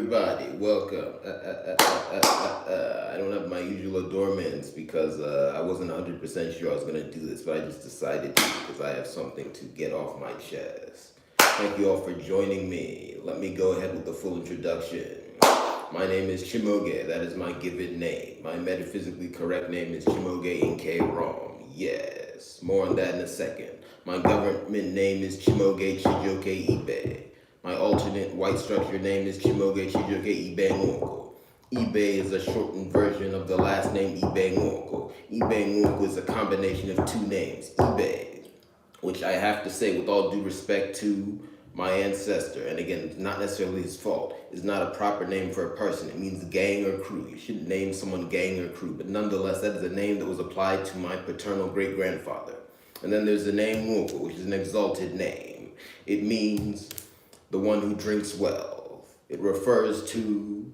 everybody. Welcome. I don't have my usual adornments because I wasn't 100% sure I was going to do this, but I just decided to because I have something to get off my chest. Thank you all for joining me. Let me go ahead with the full introduction. My name is Chimoge. That is my given name. My metaphysically correct name is Chimoge Inke Rom. Yes. More on that in a second. My government name is Chimoge Chijoke Ibe. My alternate white structure name is Chimoge Chijoke Ibe Nwoko. Ibe is a shortened version of the last name Ibe Nwoko. Ibe Nwoko is a combination of two names, Ibe, which I have to say with all due respect to my ancestor, and again, it's not necessarily his fault, is not a proper name for a person. It means gang or crew. You shouldn't name someone gang or crew, but nonetheless, that is a name that was applied to my paternal great-grandfather. And then there's the name Nwoko, which is an exalted name. It means the one who drinks well. It refers to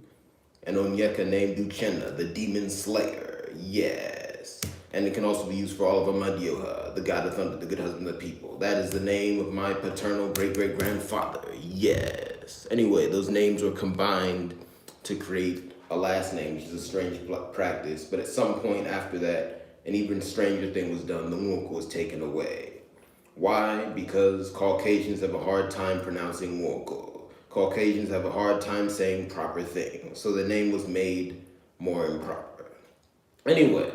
an Onyeka named Uchenna, the demon slayer. Yes. And it can also be used for all of Amadioha, the god of thunder, the good husband of the people. That is the name of my paternal great-great-grandfather. Yes. Anyway, those names were combined to create a last name, which is a strange practice. But at some point after that, an even stranger thing was done. The Nwoko was taken away. Why? Because Caucasians have a hard time pronouncing Nwoko. Caucasians have a hard time saying proper things. So the name was made more improper. Anyway,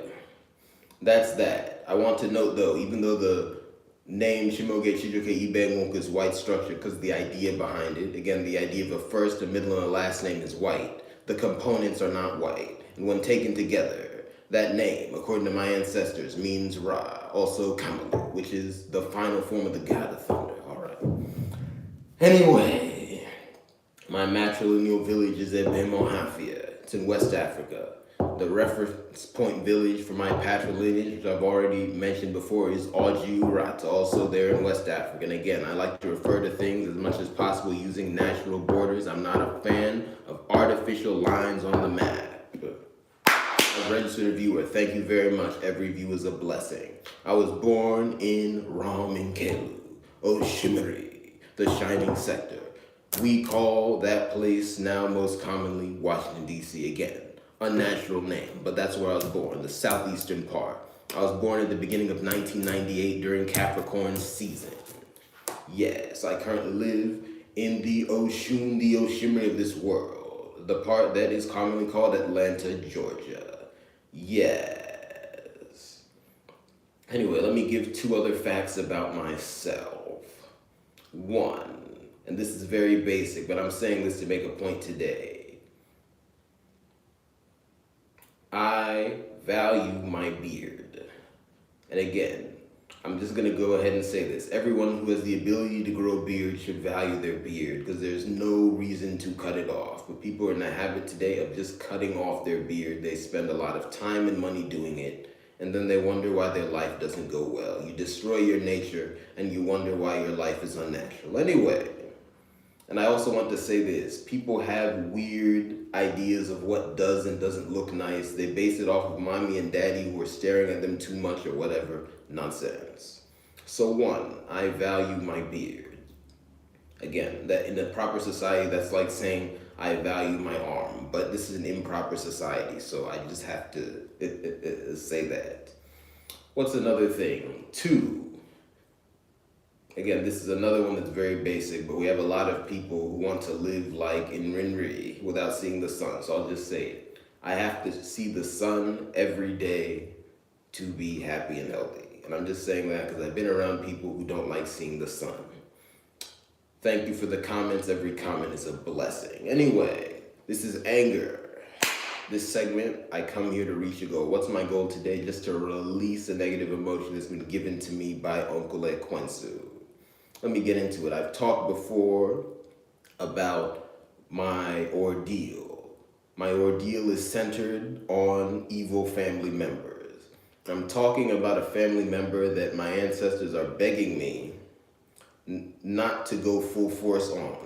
that's that. I want to note though, even though the name Shimoge Chijoke Ibe Nwoko is white structure because the idea behind it, again, the idea of a first, a middle, and a last name is white. The components are not white. And when taken together, that name, according to my ancestors, means Ra, also Kamalu, which is the final form of the god of thunder. All right. Anyway, my matrilineal village is Ebimohafia. It's in West Africa. The reference point village for my patrilineage, which I've already mentioned before, is Oji Urat, also there in West Africa. And again, I like to refer to things as much as possible using natural borders. I'm not a fan of artificial lines on the map. A registered viewer, thank you very much. Every view is a blessing. I was born in Ramenkelu, Oshimiri, the shining sector. We call that place now most commonly Washington, D.C. again. Unnatural name, but that's where I was born, the southeastern part. I was born at the beginning of 1998 during Capricorn season. Yes, I currently live in the Oshun, the Oshimiri of this world, the part that is commonly called Atlanta, Georgia. Yes. Anyway, let me give two other facts about myself. One, and this is very basic, but I'm saying this to make a point today. I value my beard. And again, I'm just going to go ahead and say this. Everyone who has the ability to grow a beard should value their beard because there's no reason to cut it off. But people are in the habit today of just cutting off their beard. They spend a lot of time and money doing it, and then they wonder why their life doesn't go well. You destroy your nature, and you wonder why your life is unnatural. Anyway, and I also want to say this. People have weird ideas of what does and doesn't look nice. They base it off of mommy and daddy who are staring at them too much or whatever. Nonsense. So one, I value my beard. Again, that in a proper society, that's like saying I value my arm. But this is an improper society, so I just have to say that. What's another thing? Two, again, this is another one that's very basic, but we have a lot of people who want to live like in Rinri without seeing the sun, so I'll just say it. I have to see the sun every day to be happy and healthy. And I'm just saying that because I've been around people who don't like seeing the sun. Thank you for the comments. Every comment is a blessing. Anyway, this is anger. This segment, I come here to reach a goal. What's my goal today? Just to release a negative emotion that's been given to me by Uncle Ekwensu. Let me get into it. I've talked before about my ordeal. My ordeal is centered on evil family members. I'm talking about a family member that my ancestors are begging me not to go full force on.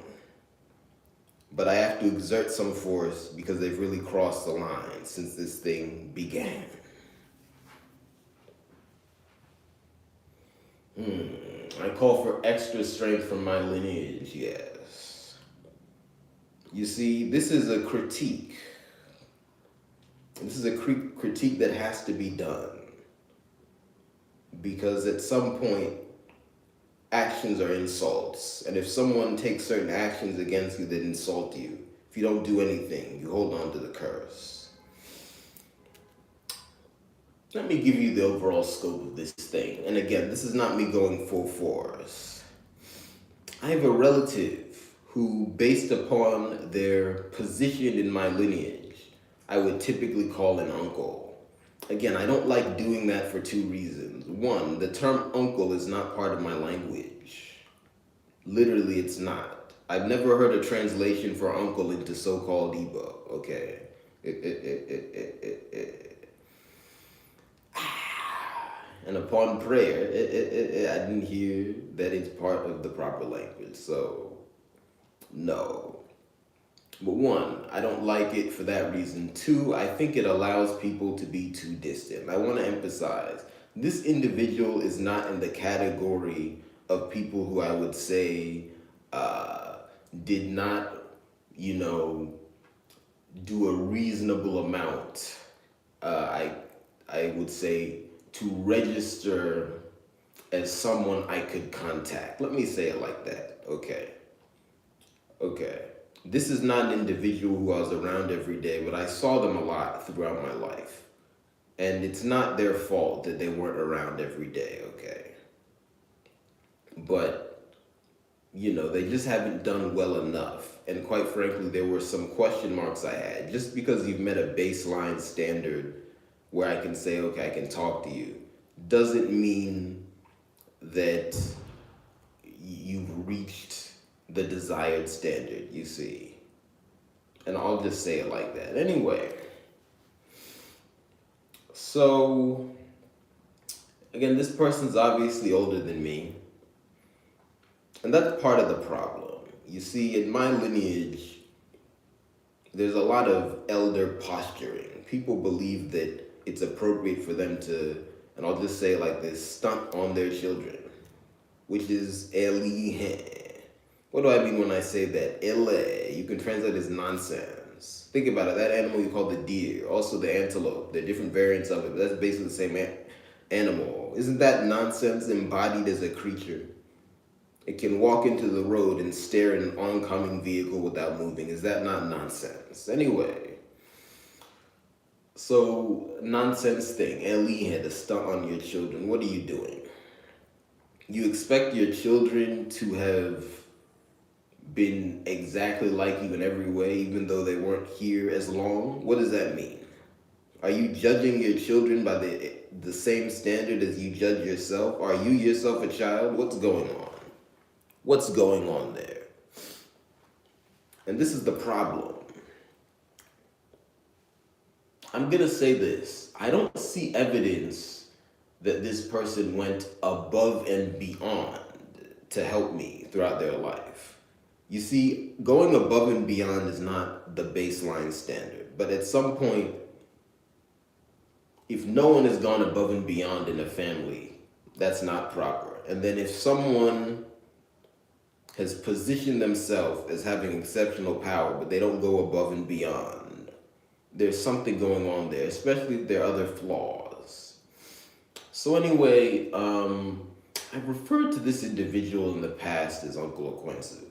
But I have to exert some force because they've really crossed the line since this thing began. I call for extra strength from my lineage, yes. You see, this is a critique. This is a critique that has to be done because at some point, actions are insults. And if someone takes certain actions against you that insult you, if you don't do anything, you hold on to the curse. Let me give you the overall scope of this thing. And again, this is not me going full force. I have a relative who, based upon their position in my lineage, I would typically call an uncle. Again, I don't like doing that for two reasons. One, the term uncle is not part of my language. Literally, it's not. I've never heard a translation for uncle into so-called Igbo, okay? And upon prayer, I didn't hear that it's part of the proper language, so no. But one, I don't like it for that reason. Two, I think it allows people to be too distant. I want to emphasize, this individual is not in the category of people who I would say did not, do a reasonable amount. I would say to register as someone I could contact. Let me say it like that. Okay. This is not an individual who I was around every day, but I saw them a lot throughout my life. And it's not their fault that they weren't around every day, okay? But, they just haven't done well enough. And quite frankly, there were some question marks I had. Just because you've met a baseline standard where I can say, okay, I can talk to you, doesn't mean that you've reached the desired standard, you see. And I'll just say it like that. Anyway, so, again, this person's obviously older than me. And that's part of the problem. You see, in my lineage, there's a lot of elder posturing. People believe that it's appropriate for them to, and I'll just say it like this, stunt on their children, which is elihe. What do I mean when I say that? Ele, you can translate as nonsense. Think about it, that animal you call the deer, also the antelope, they're different variants of it, but that's basically the same animal. Isn't that nonsense embodied as a creature? It can walk into the road and stare at an oncoming vehicle without moving. Is that not nonsense? Anyway, so nonsense thing, elihe, to stunt on your children. What are you doing? You expect your children to have been exactly like you in every way, even though they weren't here as long? What does that mean? Are you judging your children by the same standard as you judge yourself? Are you yourself a child? What's going on? What's going on there? And this is the problem. I'm going to say this. I don't see evidence that this person went above and beyond to help me throughout their life. You see, going above and beyond is not the baseline standard. But at some point, if no one has gone above and beyond in a family, that's not proper. And then if someone has positioned themselves as having exceptional power, but they don't go above and beyond, there's something going on there, especially if there are other flaws. So anyway, I've referred to this individual in the past as Uncle Ekwensu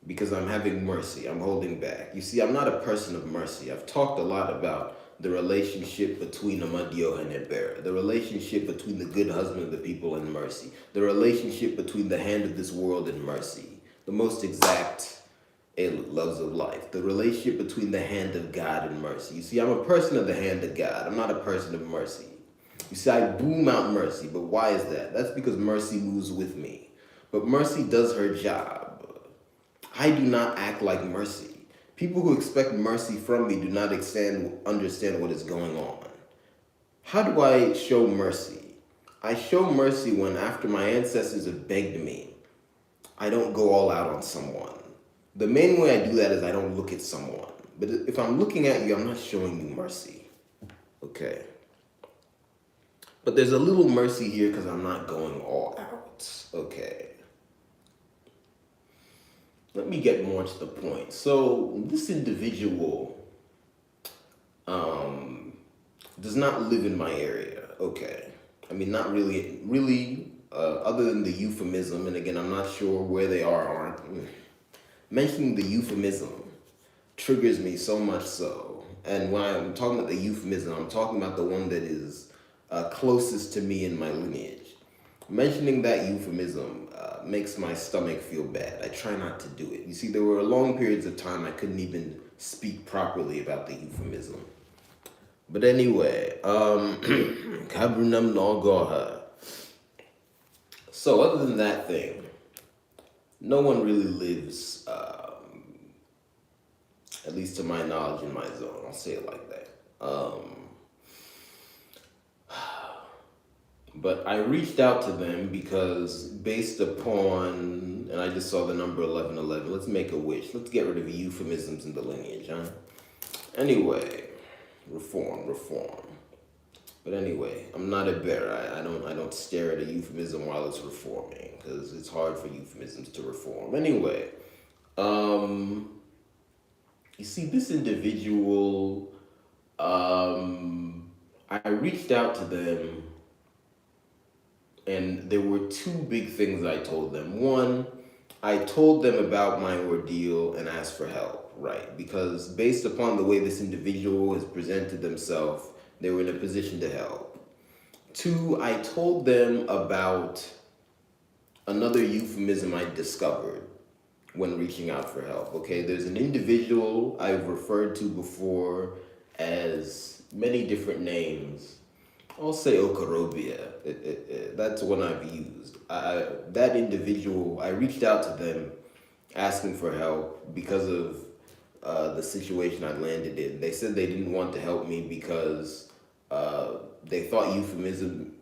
because I'm having mercy, I'm holding back. You see, I'm not a person of mercy. I've talked a lot about the relationship between Amadio and Ebera, the relationship between the good husband of the people and mercy, the relationship between the hand of this world and mercy, the most exact loves of life, the relationship between the hand of God and mercy. You see, I'm a person of the hand of God. I'm not a person of mercy. You see, I boom out mercy, but why is that? That's because mercy moves with me. But mercy does her job. I do not act like mercy. People who expect mercy from me do not understand what is going on. How do I show mercy? I show mercy when, after my ancestors have begged me, I don't go all out on someone. The main way I do that is I don't look at someone. But if I'm looking at you, I'm not showing you mercy. Okay. But there's a little mercy here because I'm not going all out. Okay. let me get more to the point. So this individual um, does not live in my area. Okay, I mean not really, really. Other than the euphemism, and again, I'm not sure where they are. Aren't mentioning the euphemism triggers me so much so. And when I'm talking about the euphemism, I'm talking about the one that is closest to me in my lineage. Mentioning that euphemism makes my stomach feel bad. I try not to do it. You see, there were long periods of time I couldn't even speak properly about the euphemism. But anyway, Kabunam Nogoha. So other than that thing, no one really lives, at least to my knowledge, in my zone. I'll say it like that. But I reached out to them because based upon, and I just saw the number 1111, let's make a wish. Let's get rid of euphemisms in the lineage, huh? Anyway, reform. But anyway, I'm not a bear. I don't stare at a euphemism while it's reforming because it's hard for euphemisms to reform. Anyway, you see, this individual, I reached out to them, and there were two big things I told them. One, I told them about my ordeal and asked for help, right? Because based upon the way this individual has presented themselves, they were in a position to help. Two, I told them about another euphemism I discovered when reaching out for help. Okay, there's an individual I've referred to before as many different names. I'll say Okorobia. That's one I've used. That individual, I reached out to them asking for help because of the situation I landed in. They said they didn't want to help me because they thought euphemism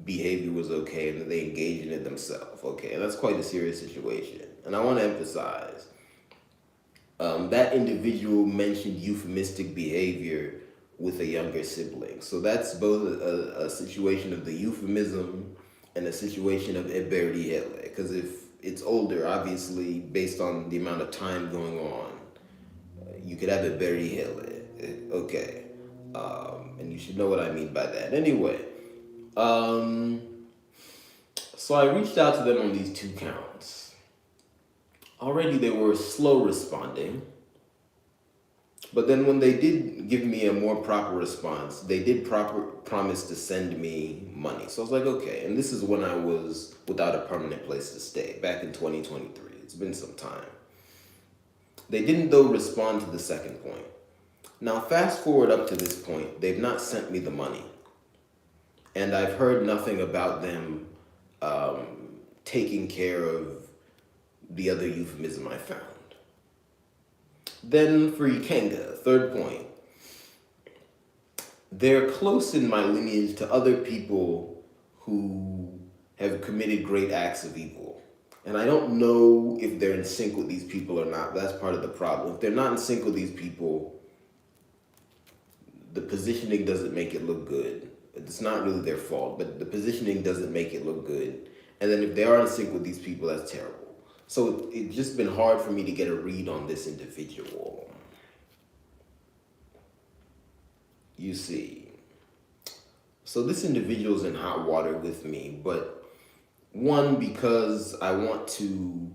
behavior was okay and that they engaged in it themselves. Okay, and that's quite a serious situation. And I want to emphasize that individual mentioned euphemistic behavior with a younger sibling. So that's both a situation of the euphemism and a situation of eberiele. Because if it's older, obviously, based on the amount of time going on, you could have eberiele. Okay. And you should know what I mean by that. Anyway, so I reached out to them on these two counts. Already they were slow responding. But then when they did give me a more proper response, they did promise to send me money. So I was like, okay. And this is when I was without a permanent place to stay, back in 2023. It's been some time. They didn't, though, respond to the second point. Now, fast forward up to this point, they've not sent me the money. And I've heard nothing about them taking care of the other euphemism I found. Then for Ikenga, third point, they're close in my lineage to other people who have committed great acts of evil. And I don't know if they're in sync with these people or not. That's part of the problem. If they're not in sync with these people, the positioning doesn't make it look good. It's not really their fault, but the positioning doesn't make it look good. And then if they are in sync with these people, that's terrible. So it's just been hard for me to get a read on this individual. You see. So this individual's in hot water with me, but one, because I want to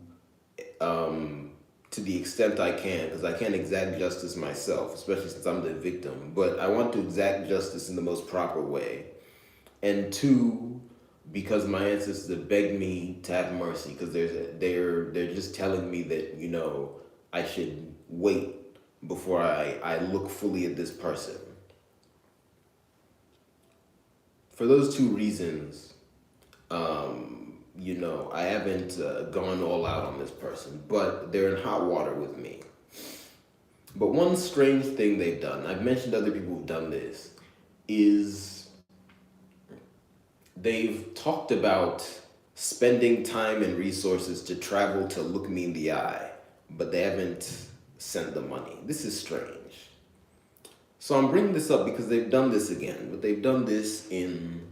the extent I can, because I can't exact justice myself, especially since I'm the victim, but I want to exact justice in the most proper way. And two, because my ancestors have begged me to have mercy, because they're just telling me that, you know, I should wait before I look fully at this person. For those two reasons, you know, I haven't gone all out on this person, but they're in hot water with me. But one strange thing they've done, I've mentioned other people who've done this, is they've talked about spending time and resources to travel to look me in the eye, but they haven't sent the money. This is strange. So I'm bringing this up because they've done this again, but they've done this in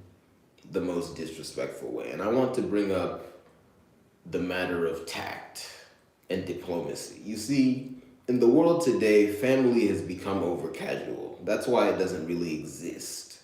the most disrespectful way. And I want to bring up the matter of tact. and diplomacy. You see, in the world today, family has become over casual. That's why it doesn't really exist.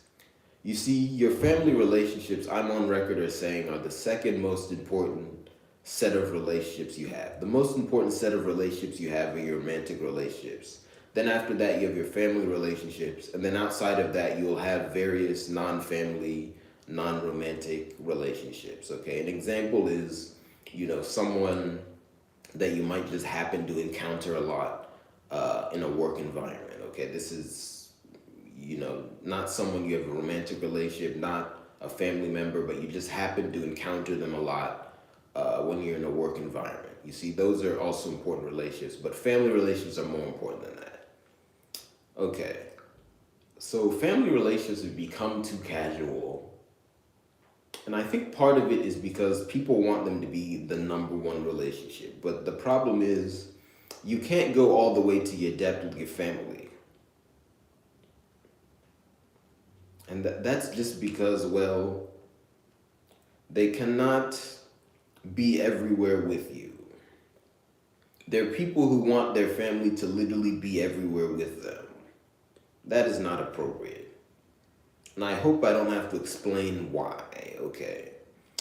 You see, your family relationships, I'm on record as saying, are the second most important set of relationships you have. The most important set of relationships you have are your romantic relationships. Then after that, you have your family relationships. And then outside of that, you'll have various non-family, non-romantic relationships, okay? An example is, someone that you might just happen to encounter a lot in a work environment, okay? This is, not someone you have a romantic relationship, not a family member, but you just happen to encounter them a lot when you're in a work environment. You see, those are also important relationships, but family relationships are more important than that. Okay, so family relationships have become too casual. And I think part of it is because people want them to be the number one relationship. But the problem is, you can't go all the way to your depth with your family. And that's just because, well, they cannot be everywhere with you. There are people who want their family to literally be everywhere with them. That is not appropriate. And I hope I don't have to explain why, okay?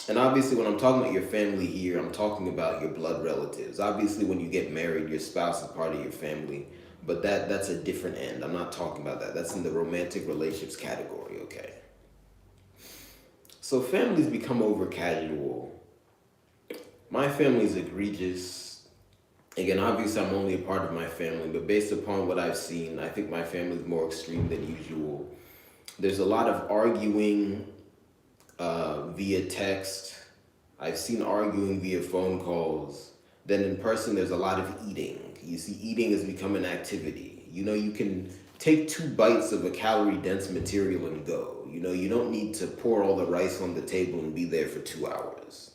And obviously when I'm talking about your family here, I'm talking about your blood relatives. Obviously when you get married, your spouse is part of your family, but that's a different end. I'm not talking about that. That's in the romantic relationships category, okay? So families become over casual. My family is egregious. Again, obviously I'm only a part of my family, but based upon what I've seen, I think my family is more extreme than usual. There's a lot of arguing via text. I've seen arguing via phone calls. Then in person, there's a lot of eating. You see, eating has become an activity. You can take 2 bites of a calorie-dense material and go. You don't need to pour all the rice on the table and be there for 2 hours.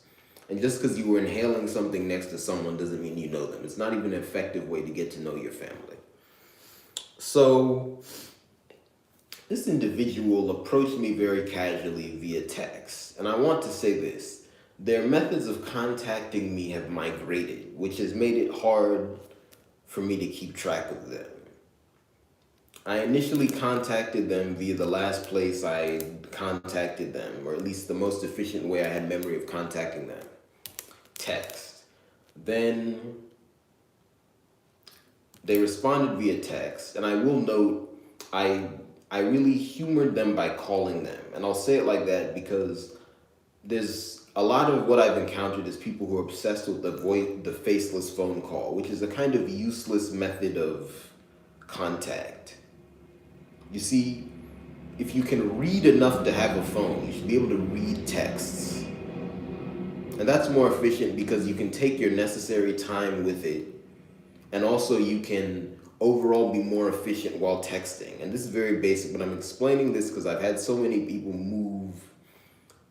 And just because you were inhaling something next to someone doesn't mean you know them. It's not even an effective way to get to know your family. So this individual approached me very casually via text. And I want to say this. Their methods of contacting me have migrated, which has made it hard for me to keep track of them. I initially contacted them via the last place I contacted them, or at least the most efficient way I had memory of contacting them. Text. Then they responded via text, and I will note I really humored them by calling them. And I'll say it like that because there's a lot of what I've encountered is people who are obsessed with the faceless phone call, which is a kind of useless method of contact. You see, if you can read enough to have a phone, you should be able to read texts. And that's more efficient because you can take your necessary time with it. And also you can overall be more efficient while texting. And this is very basic, but I'm explaining this because I've had so many people move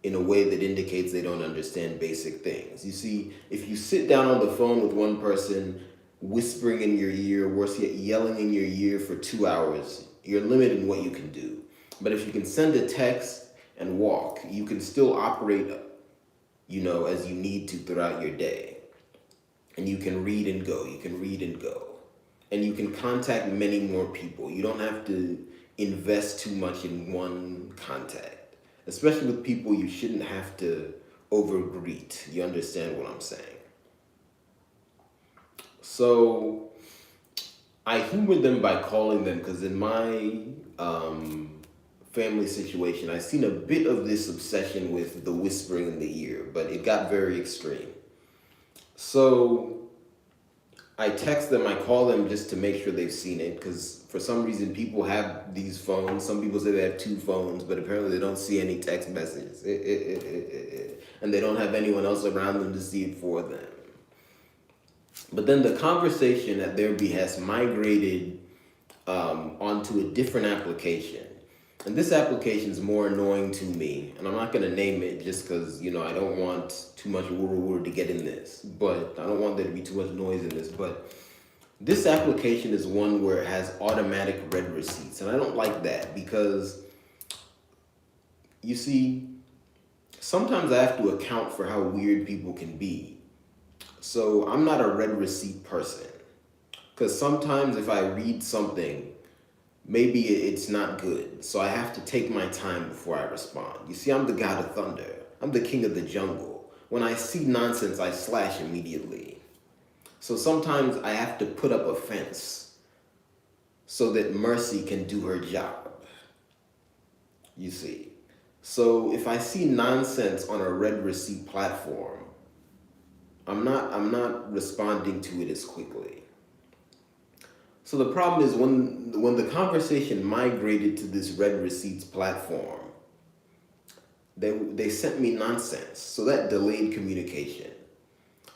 in a way that indicates they don't understand basic things. You see, if you sit down on the phone with one person, whispering in your ear, worse yet, yelling in your ear for 2 hours, you're limited in what you can do. But if you can send a text and walk, you can still operate, as you need to throughout your day. And you can read and go, And you can contact many more people. You don't have to invest too much in one contact, especially with people you shouldn't have to over-greet. You understand what I'm saying? So I humored them by calling them because in my family situation, I've seen a bit of this obsession with the whispering in the ear, but it got very extreme. So I text them, I call them just to make sure they've seen it, because for some reason people have these phones. Some people say they have 2 phones, but apparently they don't see any text messages. And they don't have anyone else around them to see it for them. But then the conversation at their behest migrated onto a different application. And this application is more annoying to me. And I'm not going to name it just because, I don't want too much woo to get in this. But I don't want there to be too much noise in this. But this application is one where it has automatic read receipts. And I don't like that because, you see, sometimes I have to account for how weird people can be. So I'm not a read receipt person. Because sometimes if I read something, maybe it's not good. So I have to take my time before I respond. You see, I'm the god of thunder. I'm the king of the jungle. When I see nonsense, I slash immediately. So sometimes I have to put up a fence so that mercy can do her job. You see. So if I see nonsense on a read receipt platform, I'm not responding to it as quickly. So the problem is when the conversation migrated to this read receipts platform, they sent me nonsense. So that delayed communication.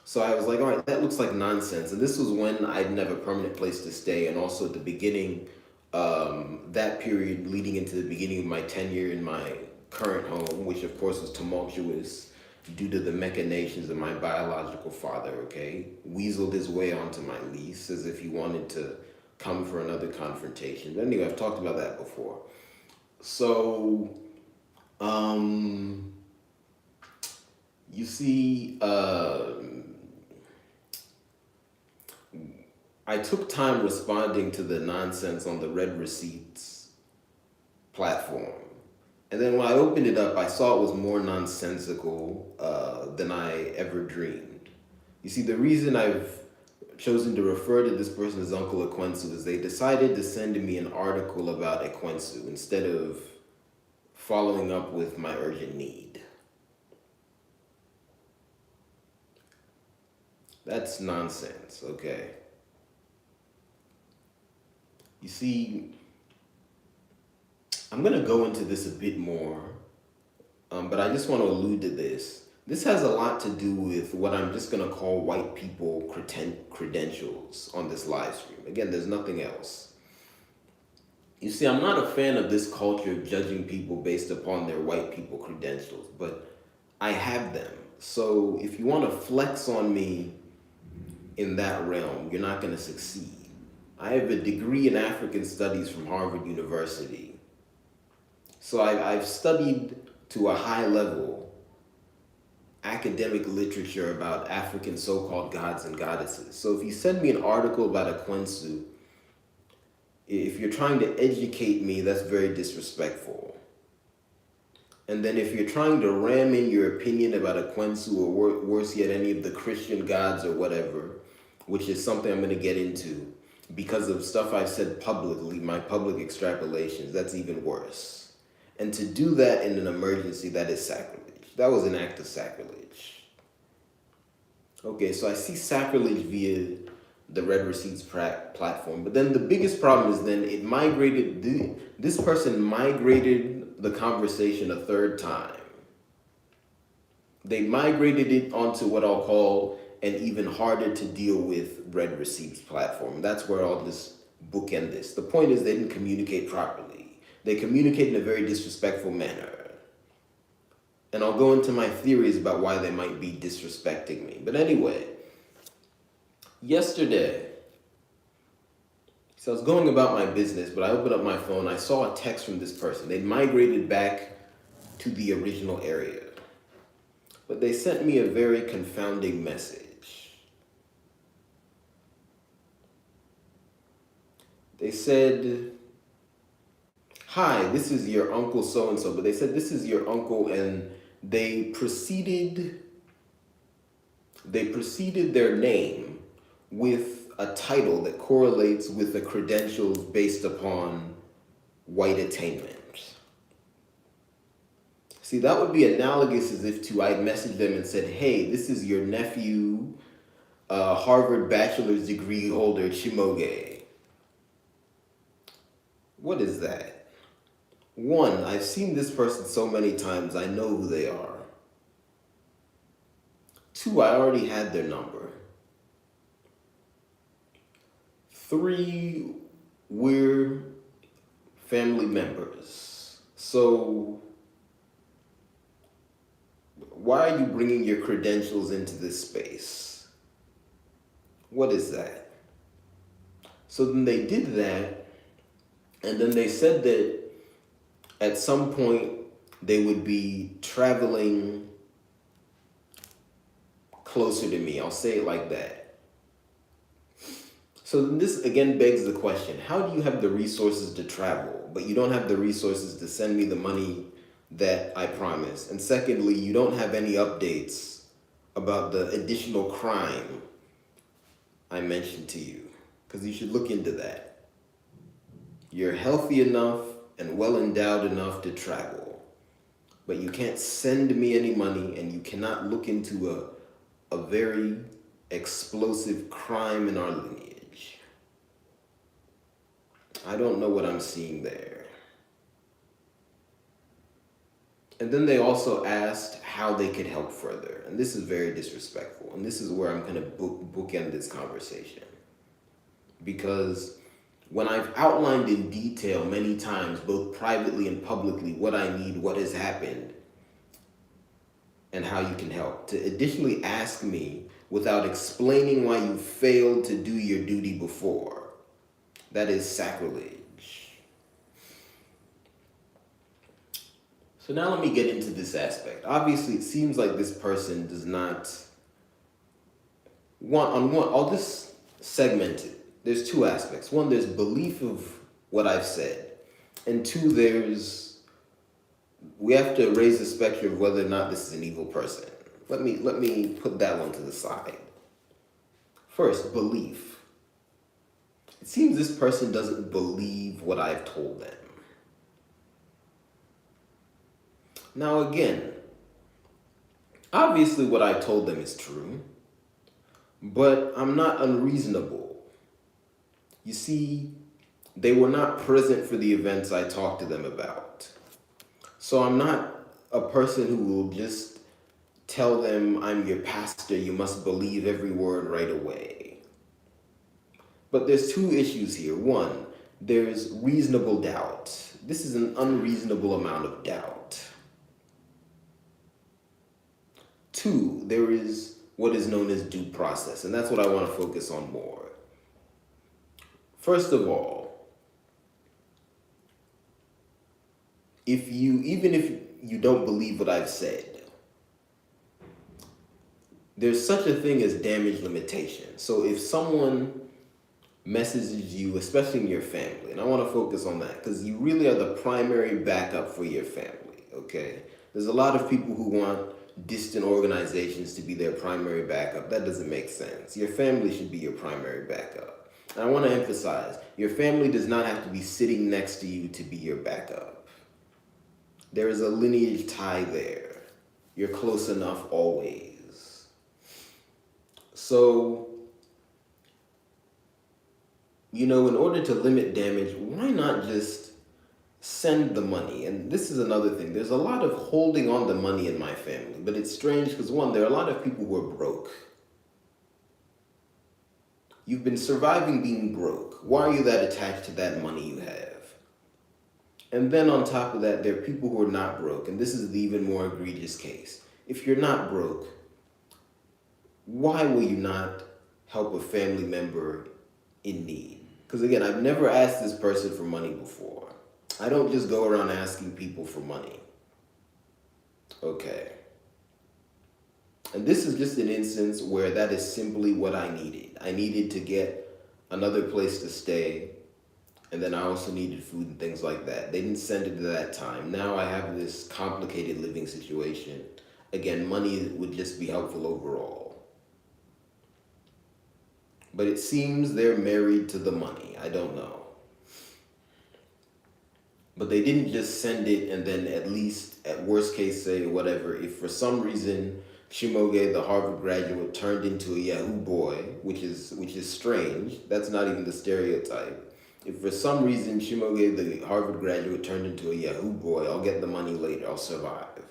So I was like, all right, that looks like nonsense. And this was when I didn't have a permanent place to stay, and also at the beginning, that period leading into the beginning of my tenure in my current home, which of course was tumultuous due to the machinations of my biological father, okay? Weaseled his way onto my lease as if he wanted to come for another confrontation. But anyway, I've talked about that before. So, you see, I took time responding to the nonsense on the Red Receipts platform. And then when I opened it up, I saw it was more nonsensical than I ever dreamed. You see, the reason I've chosen to refer to this person as Uncle Ekwensu is they decided to send me an article about Ekwensu instead of following up with my urgent need. That's nonsense, okay? You see, I'm going to go into this a bit more, but I just want to allude to this. This has a lot to do with what I'm just going to call white people credentials on this live stream. Again, there's nothing else. You see, I'm not a fan of this culture of judging people based upon their white people credentials, but I have them. So if you want to flex on me in that realm, you're not going to succeed. I have a degree in African Studies from Harvard University. So I've studied to a high level academic literature about African so-called gods and goddesses. So if you send me an article about Ekwensu, if you're trying to educate me, that's very disrespectful. And then if you're trying to ram in your opinion about Ekwensu or worse yet, any of the Christian gods or whatever, which is something I'm going to get into because of stuff I've said publicly, my public extrapolations, that's even worse. And to do that in an emergency, that is sacrilege. That was an act of sacrilege. Okay, so I see sacrilege via the Red Receipts platform. But then the biggest problem is then it migrated, this person migrated the conversation a third time. They migrated it onto what I'll call an even harder to deal with Red Receipts platform. That's where I'll just bookend this. The point is they didn't communicate properly. They communicate in a very disrespectful manner. And I'll go into my theories about why they might be disrespecting me. But anyway, yesterday, so I was going about my business, but I opened up my phone. I saw a text from this person. They'd migrated back to the original area. But they sent me a very confounding message. They said, hi, this is your uncle so-and-so. But they said, this is your uncle, and they preceded their name with a title that correlates with the credentials based upon white attainment. See, that would be analogous as if I messaged them and said, hey, this is your nephew, Harvard bachelor's degree holder, Chimoge. What is that? One, I've seen this person so many times, I know who they are. Two, I already had their number. Three, we're family members. So why are you bringing your credentials into this space? What is that? So then they did that, and then they said that at some point they would be traveling closer to me. I'll say it like that. So this again begs the question, how do you have the resources to travel, but you don't have the resources to send me the money that I promised? And secondly, you don't have any updates about the additional crime I mentioned to you, because you should look into that. You're healthy enough and well endowed enough to travel, but you can't send me any money, and you cannot look into a very explosive crime in our lineage. I don't know what I'm seeing there. And then they also asked how they could help further. And this is very disrespectful. And this is where I'm going to bookend this conversation. Because when I've outlined in detail many times, both privately and publicly, what I need, what has happened, and how you can help, to additionally ask me without explaining why you failed to do your duty before, that is sacrilege. So now let me get into this aspect. Obviously, it seems like this person does not I'll just segment it. There's two aspects. One, there's belief of what I've said. And two, we have to raise the spectrum of whether or not this is an evil person. Let me put that one to the side. First, belief. It seems this person doesn't believe what I've told them. Now again, obviously what I told them is true, but I'm not unreasonable. You see, they were not present for the events I talked to them about. So I'm not a person who will just tell them, I'm your pastor, you must believe every word right away. But there's two issues here. One, there's reasonable doubt. This is an unreasonable amount of doubt. Two, there is what is known as due process, and that's what I want to focus on more. First of all, even if you don't believe what I've said, there's such a thing as damage limitation. So if someone messages you, especially in your family, and I want to focus on that because you really are the primary backup for your family, okay? There's a lot of people who want distant organizations to be their primary backup. That doesn't make sense. Your family should be your primary backup. And I want to emphasize, your family does not have to be sitting next to you to be your backup. There is a lineage tie there. You're close enough always. So, in order to limit damage, why not just send the money? And this is another thing. There's a lot of holding on the money in my family, but it's strange because one, there are a lot of people who are broke. You've been surviving being broke. Why are you that attached to that money you have? And then on top of that, there are people who are not broke, and this is the even more egregious case. If you're not broke, why will you not help a family member in need? Because again, I've never asked this person for money before. I don't just go around asking people for money. Okay. And this is just an instance where that is simply what I needed. I needed to get another place to stay, and then I also needed food and things like that. They didn't send it at that time. Now I have this complicated living situation. Again, money would just be helpful overall. But it seems they're married to the money. I don't know. But they didn't just send it and then at least, at worst case, say whatever. If for some reason Shimoge, the Harvard graduate, turned into a Yahoo boy, which is strange. That's not even the stereotype. If for some reason Shimoge, the Harvard graduate, turned into a Yahoo boy, I'll get the money later. I'll survive.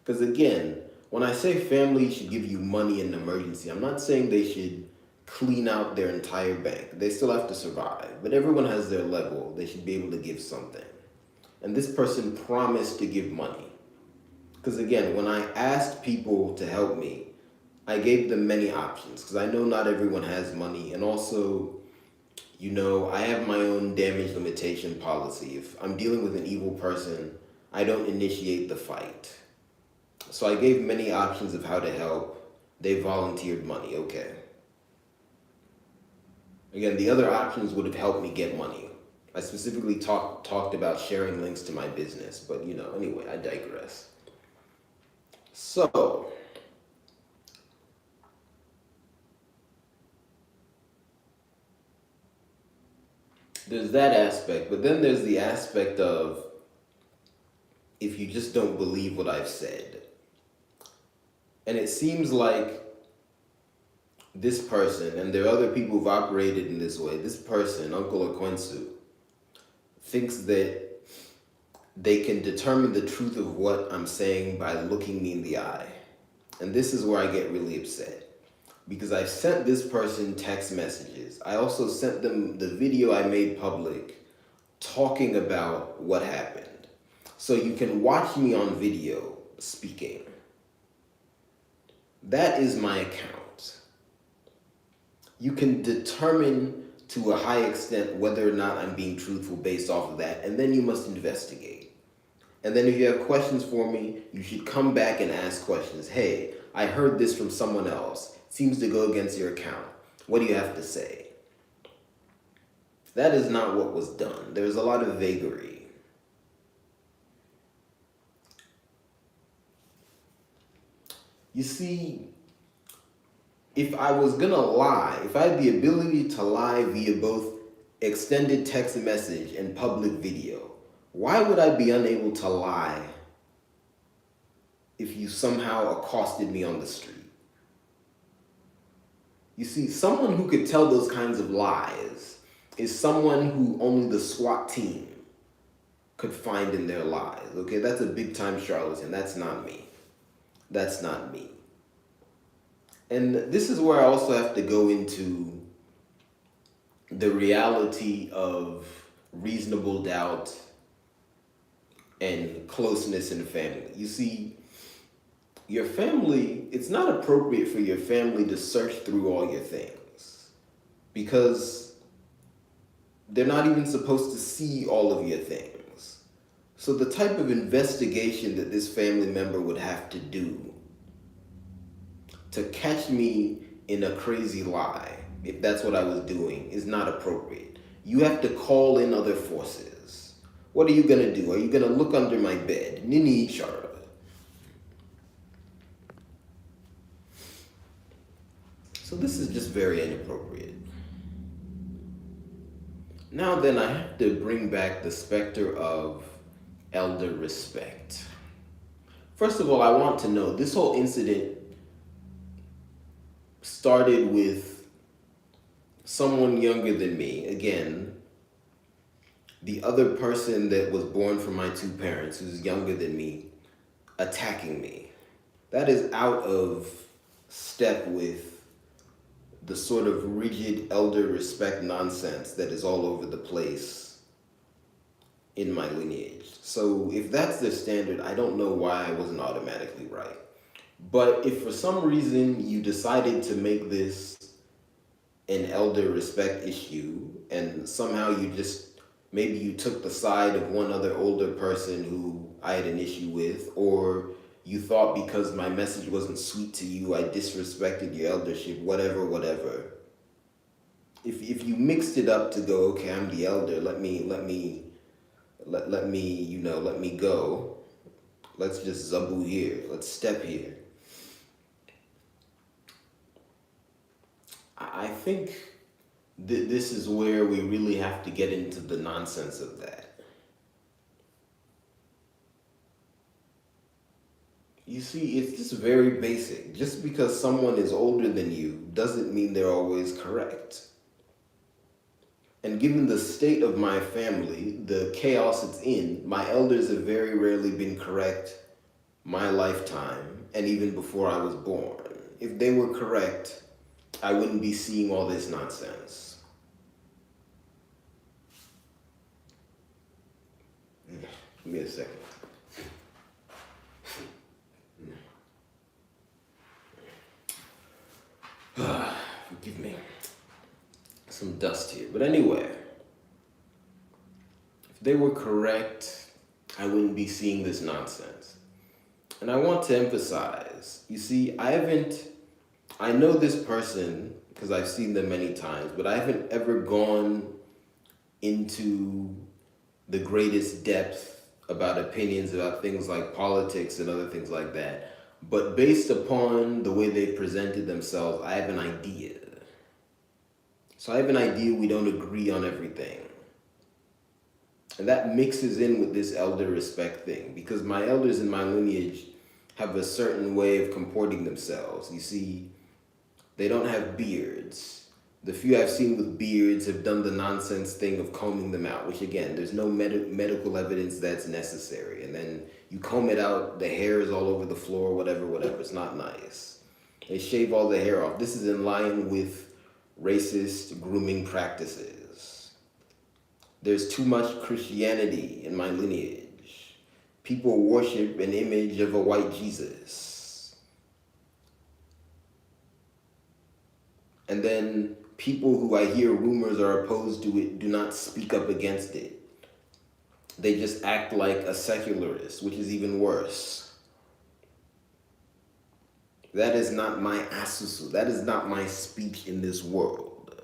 Because again, when I say family should give you money in an emergency, I'm not saying they should clean out their entire bank. They still have to survive. But everyone has their level. They should be able to give something. And this person promised to give money. Because again, when I asked people to help me, I gave them many options. Because I know not everyone has money. And also, I have my own damage limitation policy. If I'm dealing with an evil person, I don't initiate the fight. So I gave many options of how to help. They volunteered money, okay. Again, the other options would have helped me get money. I specifically talked about sharing links to my business, but anyway, I digress. So, there's that aspect, but then there's the aspect of if you just don't believe what I've said. And it seems like this person, and there are other people who've operated in this way, this person, Uncle Ekwensu, thinks that they can determine the truth of what I'm saying by looking me in the eye. And this is where I get really upset. Because I've sent this person text messages. I also sent them the video I made public talking about what happened. So you can watch me on video speaking. That is my account. You can determine to a high extent whether or not I'm being truthful based off of that, and then you must investigate. And then if you have questions for me, you should come back and ask questions. Hey, I heard this from someone else. It seems to go against your account. What do you have to say? That is not what was done. There's a lot of vagary. You see, if I was gonna lie, if I had the ability to lie via both extended text message and public video, why would I be unable to lie if you somehow accosted me on the street? You see, someone who could tell those kinds of lies is someone who only the SWAT team could find in their lies. Okay, that's a big time charlatan. That's not me. That's not me. And this is where I also have to go into the reality of reasonable doubt and closeness in family. You see, your family, it's not appropriate for your family to search through all your things because they're not even supposed to see all of your things. So the type of investigation that this family member would have to do to catch me in a crazy lie, if that's what I was doing, is not appropriate. You have to call in other forces. What are you gonna do? Are you gonna look under my bed? Nini Chara. So this is just very inappropriate. Now then, I have to bring back the specter of elder respect. First of all, I want to know, this whole incident started with someone younger than me. Again, the other person that was born from my two parents, who's younger than me, attacking me. That is out of step with the sort of rigid elder respect nonsense that is all over the place in my lineage. So if that's the standard, I don't know why I wasn't automatically right. But if for some reason you decided to make this an elder respect issue and somehow maybe you took the side of one other older person who I had an issue with, or you thought because my message wasn't sweet to you, I disrespected your eldership, whatever. If you mixed it up to go, okay, I'm the elder, let me go. Let's just zabu here. Let's step here. I think this is where we really have to get into the nonsense of that. You see, it's just very basic. Just because someone is older than you doesn't mean they're always correct. And given the state of my family, the chaos it's in, my elders have very rarely been correct my lifetime and even before I was born. If they were correct, I wouldn't be seeing all this nonsense. Give me a second. Forgive me. Some dust here. But anyway, if they were correct, I wouldn't be seeing this nonsense. And I want to emphasize, you see, I haven't I know this person because I've seen them many times, but I haven't ever gone into the greatest depth about opinions about things like politics and other things like that. But based upon the way they presented themselves, I have an idea. So I have an idea we don't agree on everything. And that mixes in with this elder respect thing because my elders in my lineage have a certain way of comporting themselves. You see, they don't have beards. The few I've seen with beards have done the nonsense thing of combing them out, which again, there's no medical evidence that's necessary. And then you comb it out, the hair is all over the floor, whatever, whatever. It's not nice. They shave all the hair off. This is in line with racist grooming practices. There's too much Christianity in my lineage. People worship an image of a white Jesus. And then people who I hear rumors are opposed to it do not speak up against it. They just act like a secularist, which is even worse. That is not my asusu. That is not my speech in this world.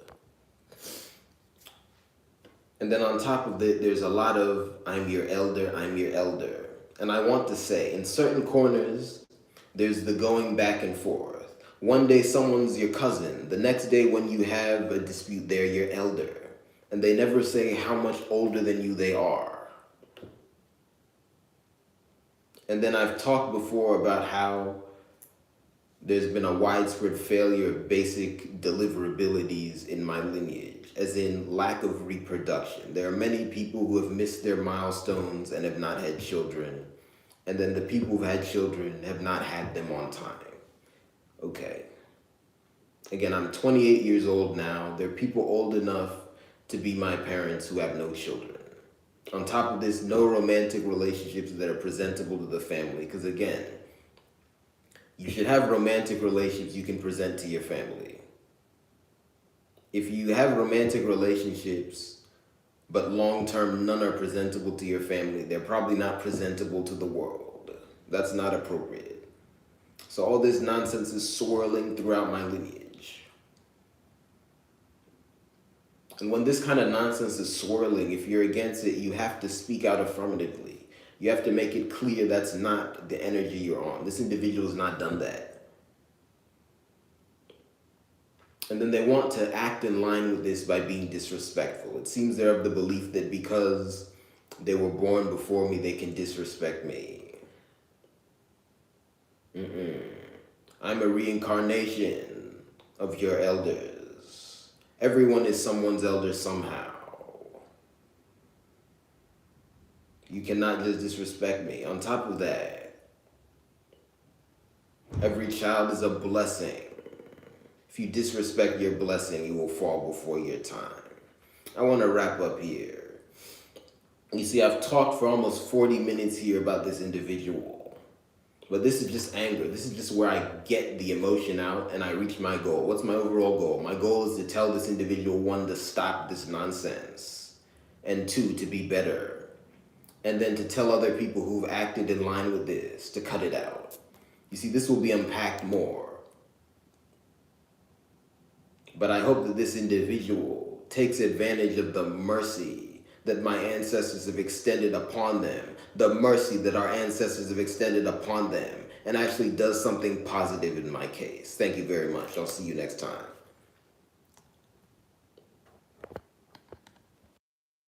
And then on top of it, there's a lot of, I'm your elder, I'm your elder. And I want to say, in certain corners, there's the going back and forth. One day someone's your cousin. The next day when you have a dispute, they're your elder. And they never say how much older than you they are. And then I've talked before about how there's been a widespread failure of basic deliverabilities in my lineage, as in lack of reproduction. There are many people who have missed their milestones and have not had children. And then the people who've had children have not had them on time. Okay. Again, I'm 28 years old now. There are people old enough to be my parents who have no children. On top of this, no romantic relationships that are presentable to the family. Because again, you should have romantic relationships you can present to your family. If you have romantic relationships, but long-term none are presentable to your family, they're probably not presentable to the world. That's not appropriate. So all this nonsense is swirling throughout my lineage. And when this kind of nonsense is swirling, if you're against it, you have to speak out affirmatively. You have to make it clear that's not the energy you're on. This individual has not done that. And then they want to act in line with this by being disrespectful. It seems they're of the belief that because they were born before me, they can disrespect me. I'm a reincarnation of your elders. Everyone is someone's elder somehow. You cannot just disrespect me. On top of that, every child is a blessing. If you disrespect your blessing, you will fall before your time. I want to wrap up here. You see, I've talked for almost 40 minutes here about this individual. But this is just anger. This is just where I get the emotion out and I reach my goal. What's my overall goal? My goal is to tell this individual, one, to stop this nonsense. And two, to be better. And then to tell other people who've acted in line with this to cut it out. You see, this will be unpacked more. But I hope that this individual takes advantage of the mercy that my ancestors have extended upon them, the mercy that our ancestors have extended upon them, and actually does something positive in my case. Thank you very much. I'll see you next time.